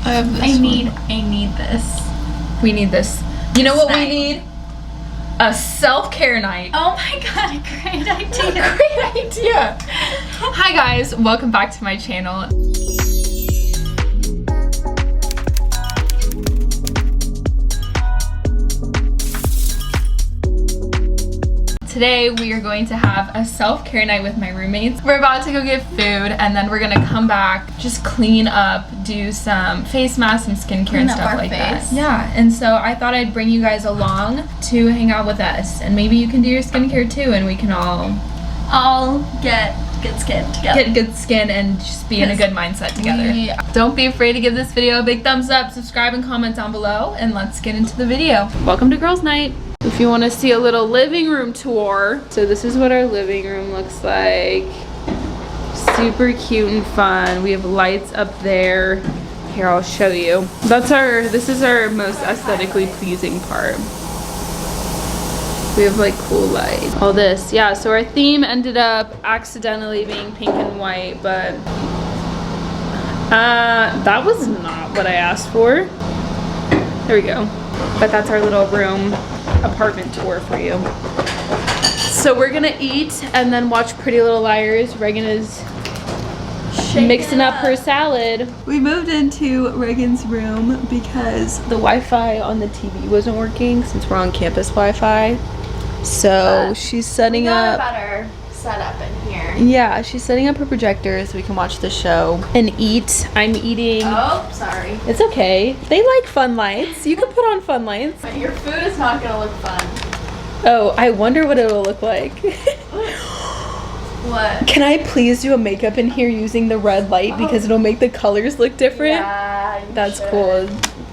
I have this I need this. We need this. You know what we need? A self-care night. Oh my god, great idea. Great idea. Hi guys, welcome back to my channel. Today we are going to have a self-care night with my roommates. We're about to go get food and then we're gonna come back, just clean up, do some face masks, some skincare and stuff like that. Yeah, and so I thought I'd bring you guys along to hang out with us, and maybe you can do your skincare too, and we can all get good skin together. Get good skin and just be in a good mindset together. Don't be afraid to give this video a big thumbs up, subscribe and comment down below, and let's get into the video. Welcome to girls' night. If you want to see a little living room tour, so this is what our living room looks like. Super cute and fun. We have lights up there. Here, I'll show you. This is our most aesthetically pleasing part. We have like cool lights. All this, yeah, so our theme ended up accidentally being pink and white, but that was not what I asked for. There we go. But that's our little room apartment tour for you. So we're gonna eat and then watch Pretty Little Liars. Reagan is mixing up her salad. We moved into Reagan's room because the Wi-Fi on the TV wasn't working since we're on campus Wi-Fi. So she's setting up a better setup in here. Yeah, she's setting up her projector so we can watch the show and eat. I'm eating. Oh, sorry. It's okay. They like fun lights. You can put on fun lights. But your food is not gonna look fun. Oh, I wonder what it'll look like. What? Can I please do a makeup in here using the red light because it'll make the colors look different? Yeah, That's cool.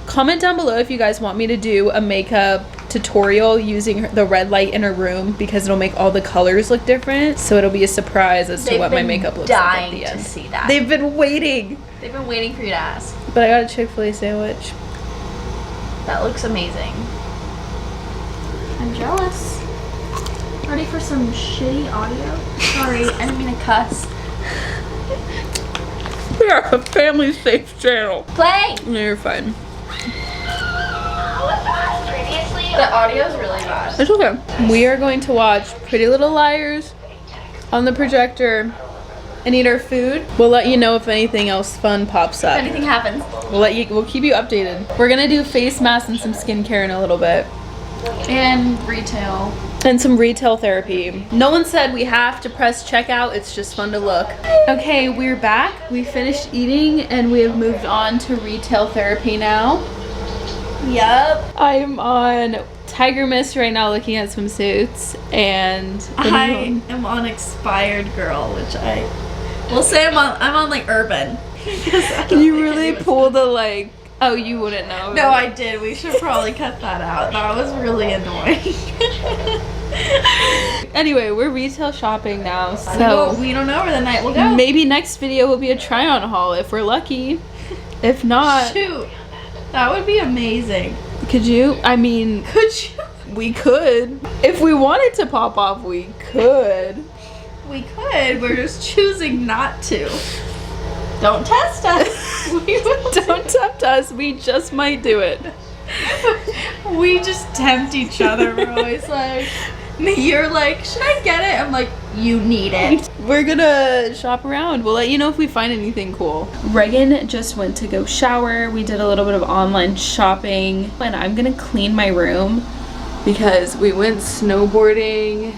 Comment down below if you guys want me to do a makeup tutorial using the red light in her room because it'll make all the colors look different. So it'll be a surprise as to what my makeup looks like at the end. To see that. They've been waiting. They've been waiting for you to ask. But I got a Chick-fil-A sandwich. That looks amazing. I'm jealous. Ready for some shitty audio? Sorry, I didn't mean to cuss. We are a family safe channel. Play! No, you're fine. The audio's really bad. It's okay. We are going to watch Pretty Little Liars on the projector and eat our food. We'll let you know if anything else fun pops up. If anything happens. We'll keep you updated. We're gonna do face masks and some skincare in a little bit. And retail. And some retail therapy. No one said we have to press checkout. It's just fun to look. Okay, we're back. We finished eating and we have moved on to retail therapy now. Yep. I'm on Tiger Mist right now looking at swimsuits, and I am on Expired Girl, which I will say I'm on like Urban. You really pulled a like, oh, you wouldn't know. No, I did. We should probably cut that out. That was really annoying. Anyway, we're retail shopping now, so we don't know where the night will go. Maybe next video will be a try-on haul if we're lucky. If not, shoot. That would be amazing. Could you? I mean, could you? We could. If we wanted to pop off, we could. We could. We're just choosing not to. Don't test us. Don't tempt us. We just might do it. We just tempt each other. We're always like, you're like, should I get it? I'm like, you need it. We're gonna shop around. We'll let you know if we find anything cool. Reagan just went to go shower. We did a little bit of online shopping. And I'm gonna clean my room because we went snowboarding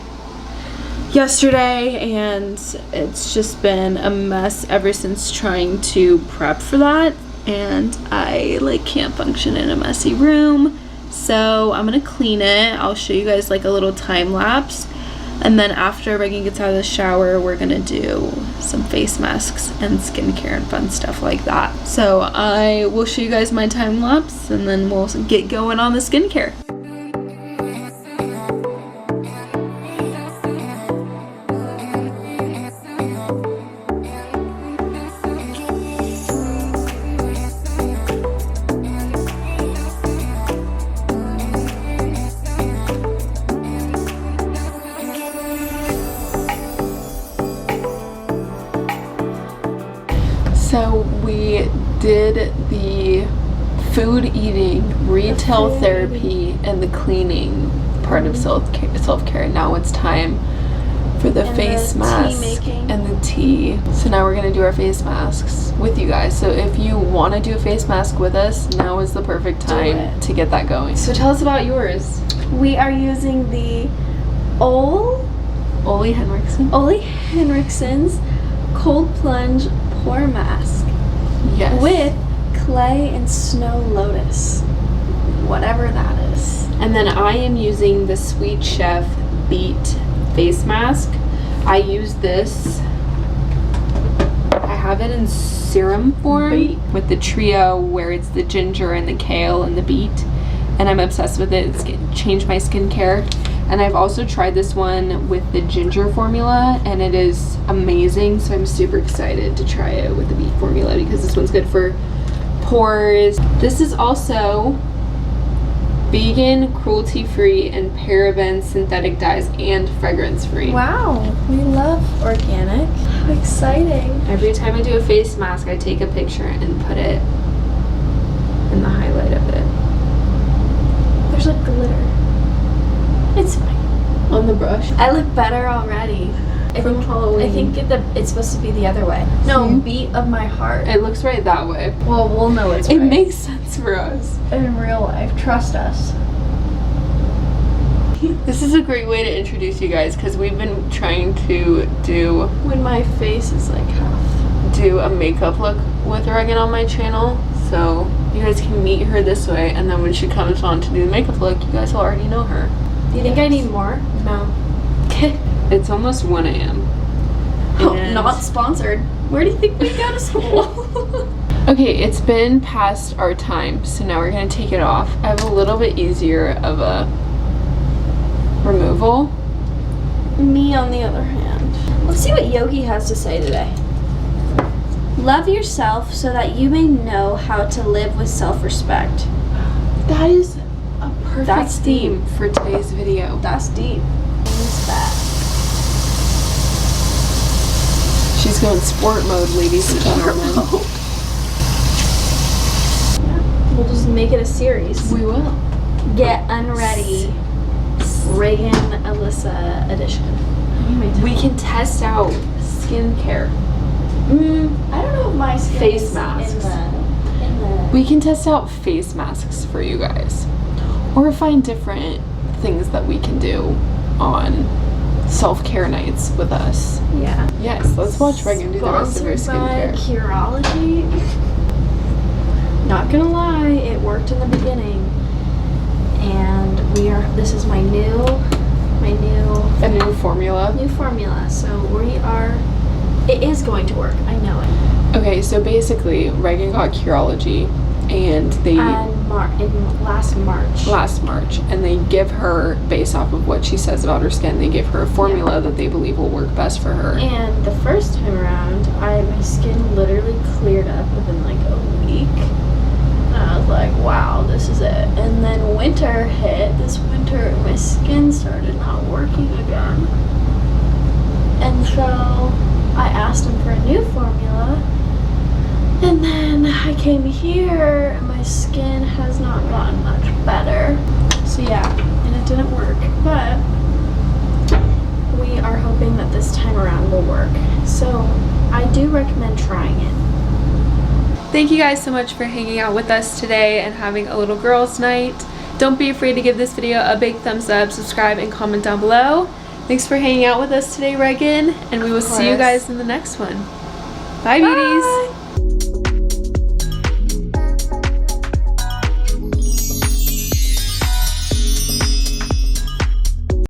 yesterday and it's just been a mess ever since trying to prep for that. And I like can't function in a messy room. So I'm gonna clean it. I'll show you guys like a little time lapse. And then after Reagan gets out of the shower, we're gonna do some face masks and skincare and fun stuff like that. So I will show you guys my time lapse and then we'll get going on the skincare. So we did the the food eating, retail therapy, and the cleaning part of self-care. Now it's time for the face mask and the tea. So now we're gonna do our face masks with you guys. So if you want to do a face mask with us, now is the perfect time to get that going. So tell us about yours. We are using the Ole Henriksen's Cold Plunge Pore Mask. Yes. With clay and snow lotus, whatever that is. And then I am using the Sweet Chef Beet face mask. I use this. I have it in serum form with the trio where it's the ginger and the kale and the beet, and I'm obsessed with it. It's changed my skincare. And I've also tried this one with the ginger formula, and it is amazing. So I'm super excited to try it with the beet formula because this one's good for pores. This is also vegan, cruelty-free, and paraben synthetic dyes and fragrance-free. Wow, we love organic. How exciting. Every time I do a face mask, I take a picture and put it in the highlight of it. There's like glitter. It's fine. On the brush. I look better already. From Halloween. I think it's supposed to be the other way. No, beat of my heart. It looks right that way. Well, we'll know it's right. It makes sense for us. In real life, trust us. This is a great way to introduce you guys because we've been trying to do when my face is like half. Do a makeup look with Reagan on my channel. So you guys can meet her this way, and then when she comes on to do the makeup look, you guys will already know her. Do you think I need more? No. Okay. It's almost 1 a.m. Oh, not sponsored. Where do you think we go to school? Okay, it's been past our time, so now we're gonna take it off. I have a little bit easier of a removal. Me, on the other hand. Let's see what Yogi has to say today. Love yourself so that you may know how to live with self-respect. That is a perfect theme deep for today's video. That's deep. She's going sport mode, ladies and gentlemen. Yeah, we'll just make it a series. We will. Get Unready, Reagan, Alyssa edition. We can test out skincare. I don't know if my skin face is masks. in the We can test out face masks for you guys. Or find different things that we can do on self-care nights with us. Yeah. Yes, let's watch Reagan do the rest of her skincare. Curology. Not gonna lie, it worked in the beginning. And this is my new formula. New formula. So it is going to work. I know it. Okay, so basically Reagan got Curology and they last March, and they give her, based off of what she says about her skin, they give her a formula that they believe will work best for her. And the first time around, my skin literally cleared up within like a week. And I was like, wow, this is it. And then winter hit. This winter, my skin started not working again. And so I asked him for a new formula. And then I came here, and my skin has not gotten much better. So yeah, and it didn't work, but we are hoping that this time around will work. So I do recommend trying it. Thank you guys so much for hanging out with us today and having a little girls' night. Don't be afraid to give this video a big thumbs up, subscribe, and comment down below. Thanks for hanging out with us today, Reagan, and we will see you guys in the next one. Bye, beauties!